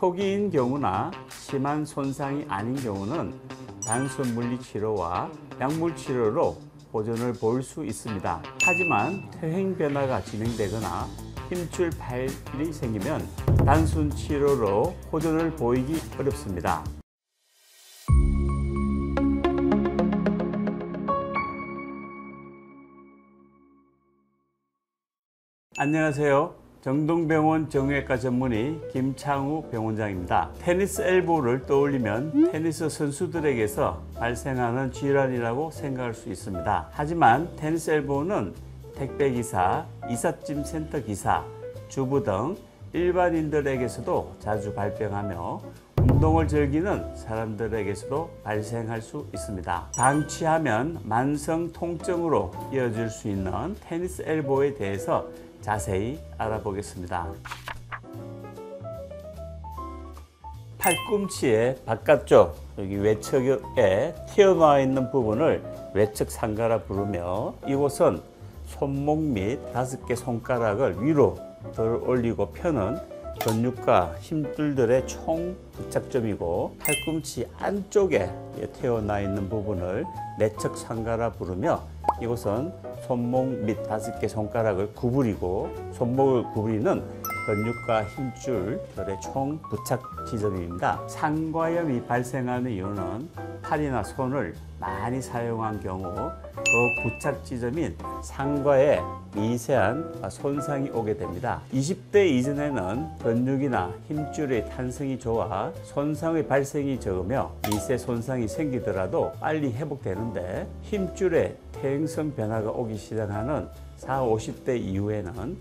초기인 경우나 심한 손상이 아닌 경우는 단순 물리치료와 약물치료로 호전을 볼 수 있습니다. 하지만 퇴행 변화가 진행되거나 힘줄 파열이 생기면 단순 치료로 호전을 보이기 어렵습니다. 안녕하세요. 정동병원 정형외과 전문의 김창우 병원장입니다. 테니스 엘보를 떠올리면 테니스 선수들에게서 발생하는 질환이라고 생각할 수 있습니다. 하지만 테니스 엘보는 택배기사, 이삿짐 센터 기사, 주부 등 일반인들에게서도 자주 발병하며 운동을 즐기는 사람들에게서도 발생할 수 있습니다. 방치하면 만성 통증으로 이어질 수 있는 테니스 엘보에 대해서 자세히 알아보겠습니다. 팔꿈치의 바깥쪽 여기 외척에 튀어나와 있는 부분을 외척 상가라 부르며, 이곳은 손목 및 5개 손가락을 위로 덜 올리고 펴는 근육과 힘줄들의 총 부착점이고, 팔꿈치 안쪽에 튀어나와 있는 부분을 내척 상가라 부르며, 이곳은 손목 및 5개 손가락을 구부리고 손목을 구부리는 근육과 힘줄들의 총 부착 지점입니다. 상과염이 발생하는 이유는 팔이나 손을 많이 사용한 경우 그 부착 지점인 상과에 미세한 손상이 오게 됩니다. 20대 이전에는 근육이나 힘줄의 탄성이 좋아 손상의 발생이 적으며 미세 손상이 생기더라도 빨리 회복되는데, 힘줄의 퇴행성 변화가 오기 시작하는 40, 50대 이후에는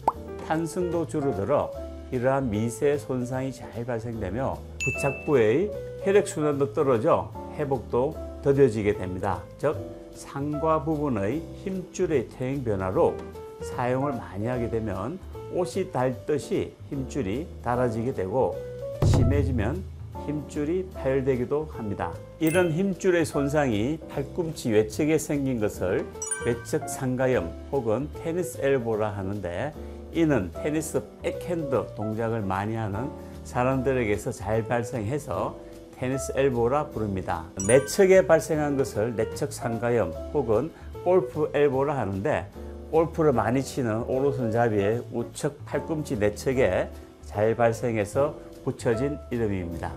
탄성도 줄어들어 이러한 미세 손상이 잘 발생되며 부착부의 혈액순환도 떨어져 회복도 더뎌지게 됩니다. 즉, 상과 부분의 힘줄의 퇴행 변화로 사용을 많이 하게 되면 옷이 닳듯이 힘줄이 닳아지게 되고, 심해지면 힘줄이 파열되기도 합니다. 이런 힘줄의 손상이 팔꿈치 외척에 생긴 것을 외척 상가염 혹은 테니스 엘보라 하는데, 이는 테니스 백핸드 동작을 많이 하는 사람들에게서 잘 발생해서 테니스 엘보라 부릅니다. 내척에 발생한 것을 내척 상가염 혹은 골프 엘보라 하는데, 골프를 많이 치는 오른손잡이의 우측 팔꿈치 내척에 잘 발생해서 붙여진 이름입니다.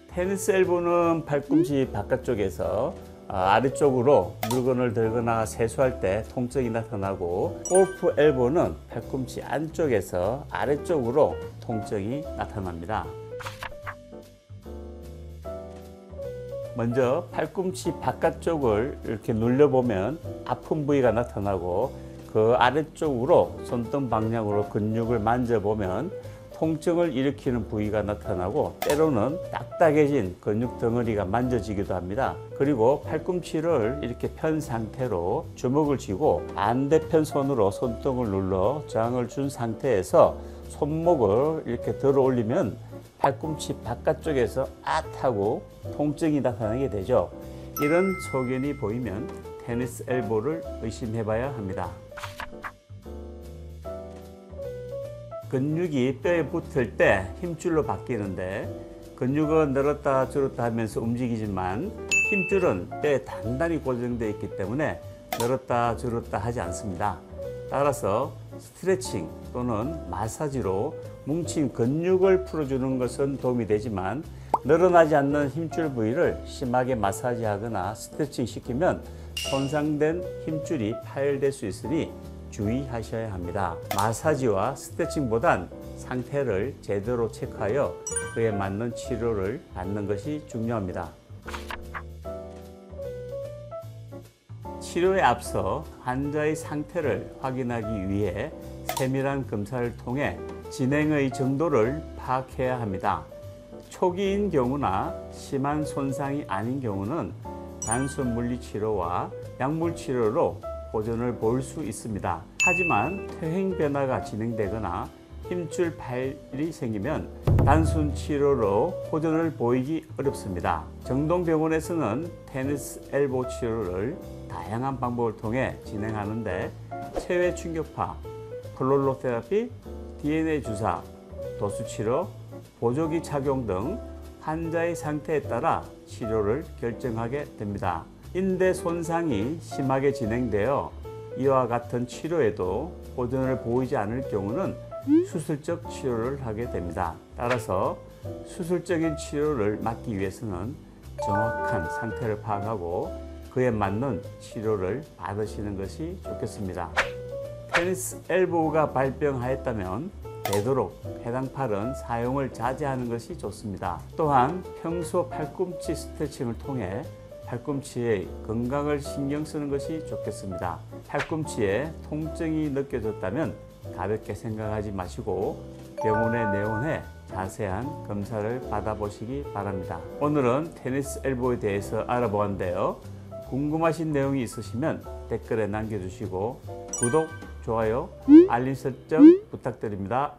테니스 엘보는 팔꿈치 바깥쪽에서 아래쪽으로 물건을 들거나 세수할 때 통증이 나타나고, 골프 엘보는 팔꿈치 안쪽에서 아래쪽으로 통증이 나타납니다. 먼저 팔꿈치 바깥쪽을 이렇게 눌러보면 아픈 부위가 나타나고, 그 아래쪽으로 손등 방향으로 근육을 만져보면 통증을 일으키는 부위가 나타나고, 때로는 딱딱해진 근육 덩어리가 만져지기도 합니다. 그리고 팔꿈치를 이렇게 편 상태로 주먹을 쥐고 반대편 손으로 손등을 눌러 저항을 준 상태에서 손목을 이렇게 들어 올리면 팔꿈치 바깥쪽에서 아하고 통증이 나타나게 되죠. 이런 소견이 보이면 테니스 엘보를 의심해 봐야 합니다. 근육이 뼈에 붙을 때 힘줄로 바뀌는데, 근육은 늘었다 줄었다 하면서 움직이지만 힘줄은 뼈에 단단히 고정되어 있기 때문에 늘었다 줄었다 하지 않습니다. 따라서 스트레칭 또는 마사지로 뭉친 근육을 풀어주는 것은 도움이 되지만, 늘어나지 않는 힘줄 부위를 심하게 마사지하거나 스트레칭 시키면 손상된 힘줄이 파열될 수 있으니 주의하셔야 합니다. 마사지와 스트레칭보단 상태를 제대로 체크하여 그에 맞는 치료를 받는 것이 중요합니다. 치료에 앞서 환자의 상태를 확인하기 위해 세밀한 검사를 통해 진행의 정도를 파악해야 합니다. 초기인 경우나 심한 손상이 아닌 경우는 단순 물리치료와 약물치료로 호전을 볼 수 있습니다. 하지만 퇴행 변화가 진행되거나 힘줄 파열이 생기면 단순 치료로 호전을 보이기 어렵습니다. 정동병원에서는 테니스 엘보 치료를 다양한 방법을 통해 진행하는데, 체외 충격파, 플로로 테라피, DNA 주사, 도수치료, 보조기 착용 등 환자의 상태에 따라 치료를 결정하게 됩니다. 인대 손상이 심하게 진행되어 이와 같은 치료에도 호전을 보이지 않을 경우는 수술적 치료를 하게 됩니다. 따라서 수술적인 치료를 막기 위해서는 정확한 상태를 파악하고 그에 맞는 치료를 받으시는 것이 좋겠습니다. 테니스 엘보우가 발병하였다면 되도록 해당 팔은 사용을 자제하는 것이 좋습니다. 또한 평소 팔꿈치 스트레칭을 통해 팔꿈치의 건강을 신경 쓰는 것이 좋겠습니다. 팔꿈치에 통증이 느껴졌다면 가볍게 생각하지 마시고 병원에 내원해 자세한 검사를 받아보시기 바랍니다. 오늘은 테니스 엘보에 대해서 알아보았는데요. 궁금하신 내용이 있으시면 댓글에 남겨주시고 구독, 좋아요, 알림 설정 부탁드립니다.